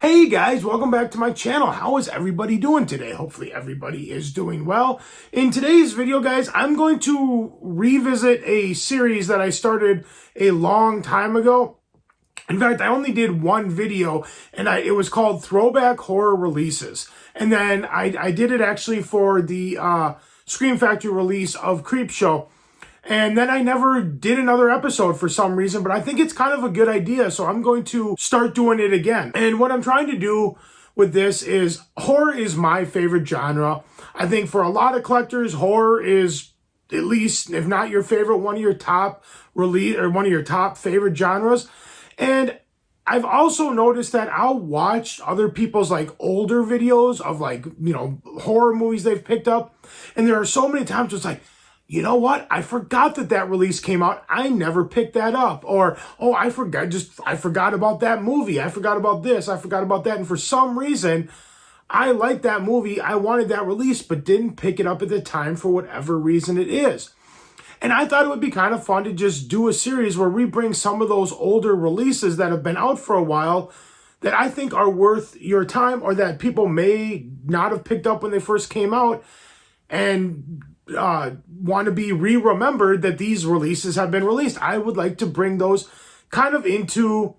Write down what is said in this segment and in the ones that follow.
Hey guys, welcome back to my channel. How is everybody doing today? Hopefully everybody is doing well. In today's video, guys, I'm going to revisit a series that I started a long time ago. In fact, I only did one video, and it was called Throwback Horror Releases. And then I did it actually for the Scream Factory release of Creepshow. And then I never did another episode for some reason, but I think it's kind of a good idea, so I'm going to start doing it again. And what I'm trying to do with this is, horror is my favorite genre. I think for a lot of collectors, horror is, at least, if not your favorite, one of your top favorite genres. And I've also noticed that I'll watch other people's older videos of horror movies they've picked up. And there are so many times it's like, you know what? I forgot that release came out. I never picked that up. Or, oh, I forgot about that movie. I forgot about this. I forgot about that. And for some reason, I liked that movie. I wanted that release, but didn't pick it up at the time for whatever reason it is. And I thought it would be kind of fun to just do a series where we bring some of those older releases that have been out for a while that I think are worth your time, or that people may not have picked up when they first came out, and want to be remembered that these releases have been released. I would like to bring those kind of into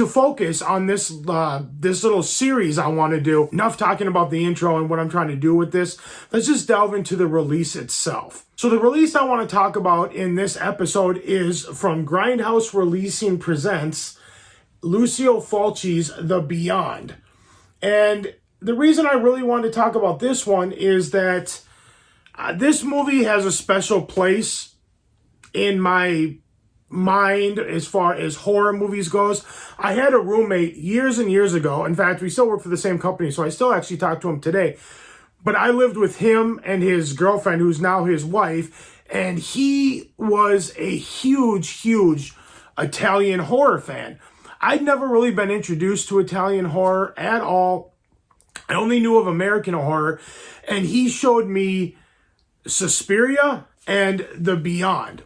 focus on this little series I want to do. Enough talking about the intro and what I'm trying to do with this. Let's just delve into the release itself. So the release I want to talk about in this episode is from Grindhouse Releasing presents Lucio Fulci's The Beyond. And the reason I really want to talk about this one is that this movie has a special place in my mind as far as horror movies goes. I had a roommate years and years ago. In fact, we still work for the same company, so I still actually talk to him today. But I lived with him and his girlfriend, who's now his wife, and he was a huge Italian horror fan. I'd never really been introduced to Italian horror at all. I only knew of American horror, and he showed me Suspiria and The Beyond.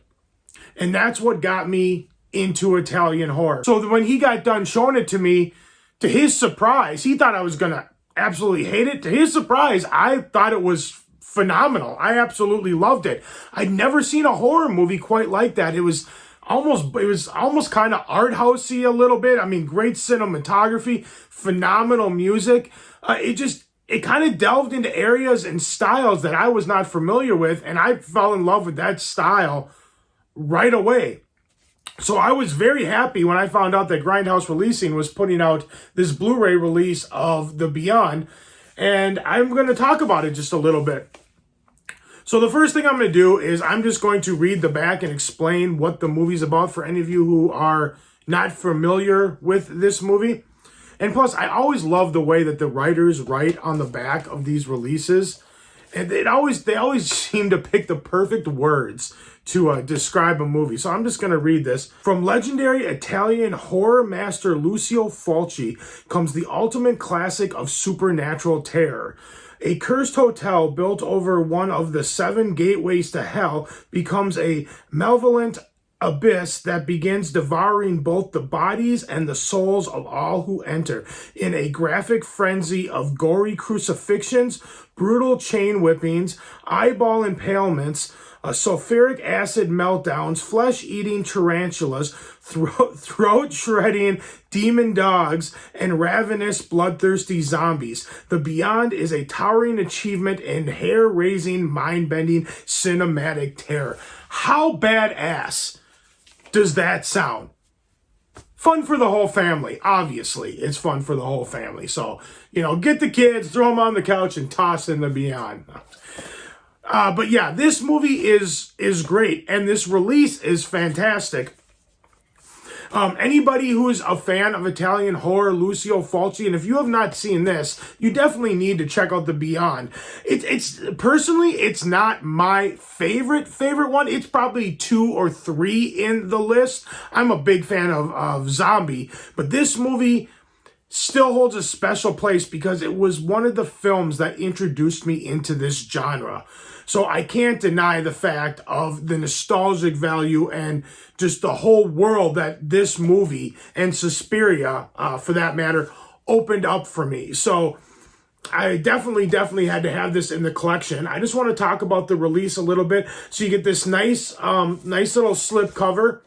And that's what got me into Italian horror. So when he got done showing it to me, to his surprise, he thought I was going to absolutely hate it. To his surprise, I thought it was phenomenal. I absolutely loved it. I'd never seen a horror movie quite like that. It was almost kind of art housey a little bit. I mean, great cinematography, phenomenal music. It kind of delved into areas and styles that I was not familiar with, and I fell in love with that style right away. So I was very happy when I found out that Grindhouse Releasing was putting out this Blu-ray release of The Beyond, and I'm going to talk about it just a little bit. So the first thing I'm going to do is I'm just going to read the back and explain what the movie's about for any of you who are not familiar with this movie. And plus, I always love the way that the writers write on the back of these releases. And they always seem to pick the perfect words to describe a movie. So I'm just going to read this. From legendary Italian horror master Lucio Fulci comes the ultimate classic of supernatural terror. A cursed hotel built over one of the 7 gateways to hell becomes a malevolent abyss that begins devouring both the bodies and the souls of all who enter. In a graphic frenzy of gory crucifixions, brutal chain whippings, eyeball impalements, sulfuric acid meltdowns, flesh-eating tarantulas, throat-shredding demon dogs, and ravenous, bloodthirsty zombies. The Beyond is a towering achievement in hair-raising, mind-bending cinematic terror. How badass does that sound? Fun for the whole family. Obviously, it's fun for the whole family. So, get the kids, throw them on the couch, and toss in The Beyond. But yeah, this movie is great, and this release is fantastic. Anybody who is a fan of Italian horror, Lucio Fulci, and if you have not seen this, you definitely need to check out The Beyond. Personally, it's not my favorite one. It's probably 2 or 3 in the list. I'm a big fan of Zombie, but this movie still holds a special place because it was one of the films that introduced me into this genre. So I can't deny the fact of the nostalgic value and just the whole world that this movie and Suspiria, for that matter, opened up for me. So I definitely had to have this in the collection. I just want to talk about the release a little bit. So you get this nice little slip cover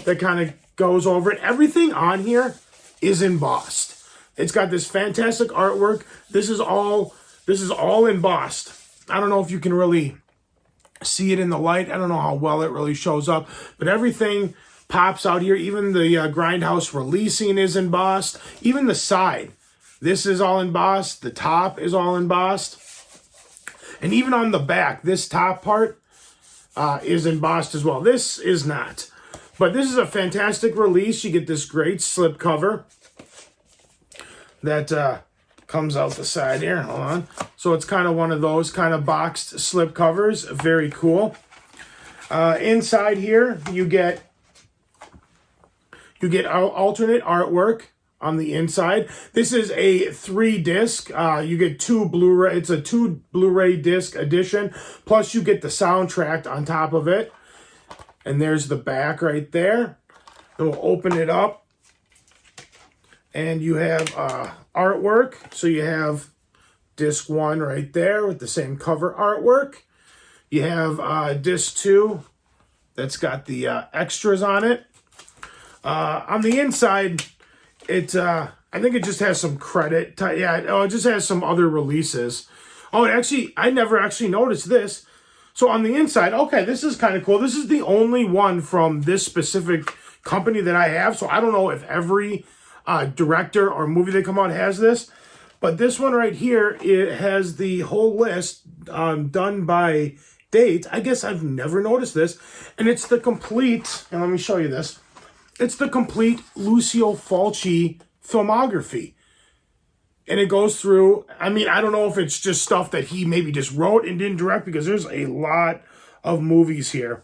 that kind of goes over it. Everything on here is embossed. It's got this fantastic artwork. This is all embossed. I don't know if you can really see it in the light. I don't know how well it really shows up, but everything pops out here. Even the Grindhouse releasing is embossed. Even the side, this is all embossed. The top is all embossed. And even on the back, this top part is embossed as well. This is not. But this is a fantastic release. You get this great slip cover that comes out the side here. Hold on. So it's kind of one of those kind of boxed slip covers. Very cool. Inside here, you get alternate artwork on the inside. This is a 3-disc. You get 2 Blu-ray. It's a 2 Blu-ray disc edition. Plus you get the soundtrack on top of it. And there's the back right there. And we'll open it up. And you have artwork. So you have disc 1 right there with the same cover artwork. You have disc 2 that's got the extras on it. On the inside, I think it just has some credit. It just has some other releases. Oh, I never actually noticed this. So on the inside, okay, this is kind of cool. This is the only one from this specific company that I have. So I don't know if every director or movie that come out has this. But this one right here, it has the whole list done by date. I guess I've never noticed this. And it's the complete, and let me show you this. It's the complete Lucio Fulci filmography. And it goes through, I mean, I don't know if it's just stuff that he maybe just wrote and didn't direct, because there's a lot of movies here.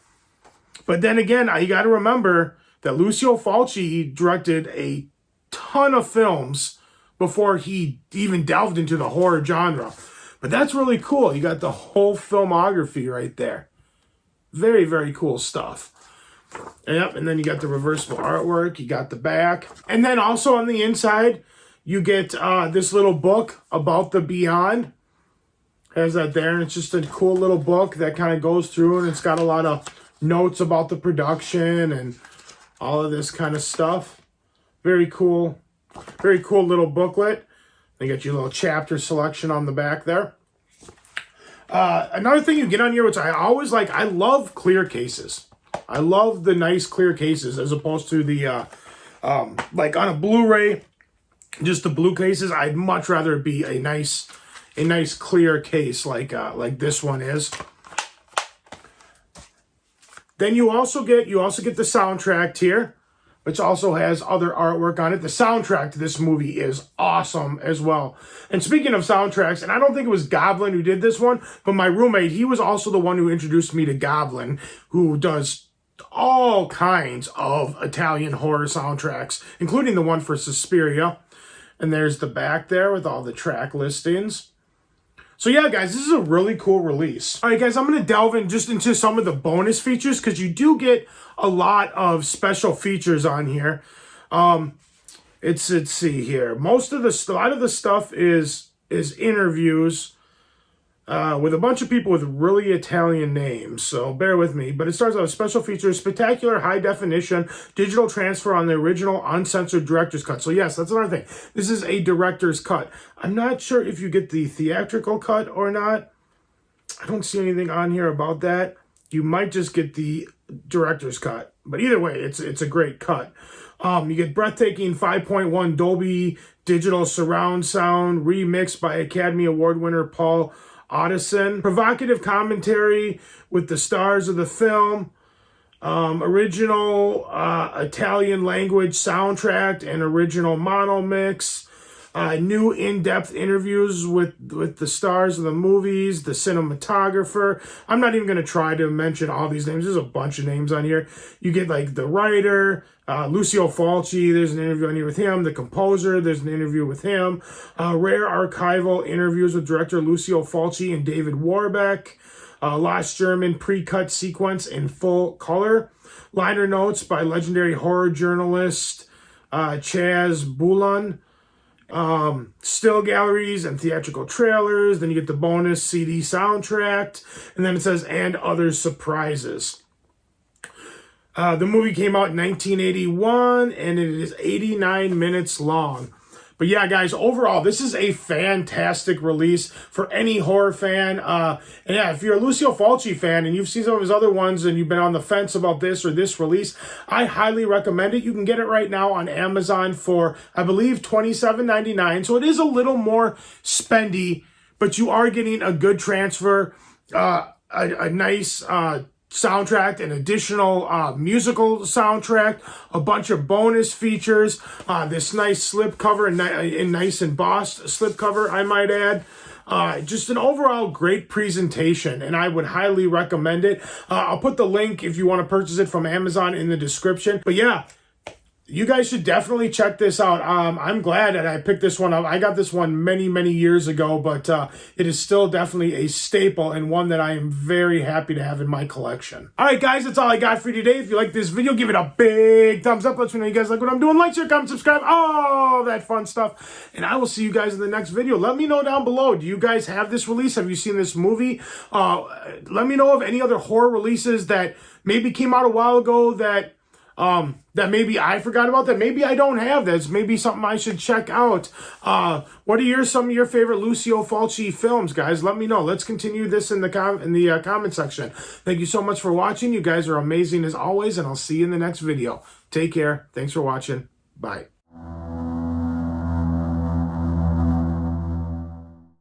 But then again, you got to remember that Lucio Fulci directed a ton of films before he even delved into the horror genre. But that's really cool. You got the whole filmography right there. Very, very cool stuff. Yep, and then you got the reversible artwork. You got the back. And then also on the inside, you get this little book about the Beyond. Has that there, and it's just a cool little book that kind of goes through, and it's got a lot of notes about the production and all of this kind of stuff. Very cool little booklet. They got your little chapter selection on the back there. Another thing you get on here, which I always like, I love clear cases. I love the nice clear cases as opposed to the, like on a Blu-ray, just the blue cases. I'd much rather it be a nice clear case like this one is. Then you also get the soundtrack here, which also has other artwork on it. The soundtrack to this movie is awesome as well. And speaking of soundtracks, and I don't think it was Goblin who did this one, but my roommate, he was also the one who introduced me to Goblin, who does all kinds of Italian horror soundtracks, including the one for Suspiria. And there's the back there with all the track listings. So yeah, guys, this is a really cool release. All right, guys, I'm going to delve into some of the bonus features, because you do get a lot of special features on here. Let's see here. A lot of the stuff is interviews with a bunch of people with really Italian names, so bear with me. But it starts out with special features, spectacular high definition, digital transfer on the original uncensored director's cut. So yes, that's another thing. This is a director's cut. I'm not sure if you get the theatrical cut or not. I don't see anything on here about that. You might just get the director's cut. But either way, it's a great cut. You get breathtaking 5.1 Dolby digital surround sound, remixed by Academy Award winner Paul Audison. Provocative commentary with the stars of the film. Original Italian language soundtrack and original mono mix. New in-depth interviews with the stars of the movies, the cinematographer. I'm not even going to try to mention all these names. There's a bunch of names on here. You get like the writer, Lucio Fulci, there's an interview on here with him. The composer, there's an interview with him. Rare archival interviews with director Lucio Fulci and David Warbeck. Lost German pre-cut sequence in full color. Liner notes by legendary horror journalist Chaz Bulan. still galleries and theatrical trailers. Then you get the bonus CD soundtrack, and then it says and other surprises. The movie came out in 1981, and it is 89 minutes long. But yeah, guys, overall, this is a fantastic release for any horror fan. And yeah, if you're a Lucio Fulci fan and you've seen some of his other ones and you've been on the fence about this or this release, I highly recommend it. You can get it right now on Amazon for, I believe, $27.99. So it is a little more spendy, but you are getting a good transfer, a nice soundtrack, an additional musical soundtrack, a bunch of bonus features, this nice slipcover, and nice embossed slipcover, I might add. Just an overall great presentation, and I would highly recommend it. I'll put the link if you want to purchase it from Amazon in the description. But yeah, you guys should definitely check this out. I'm glad that I picked this one up. I got this one many, many years ago, but it is still definitely a staple and one that I am very happy to have in my collection. All right, guys, that's all I got for you today. If you like this video, give it a big thumbs up. Let me know you guys like what I'm doing. Like, share, comment, subscribe, all that fun stuff. And I will see you guys in the next video. Let me know down below. Do you guys have this release? Have you seen this movie? Let me know of any other horror releases that maybe came out a while ago that maybe I forgot about, that maybe I don't have. That's maybe something I should check out. What are some of your favorite Lucio Fulci films, guys? Let me know. Let's continue this in the comment section. Thank you so much for watching. You guys are amazing as always, and I'll see you in the next video. Take care. Thanks for watching. Bye.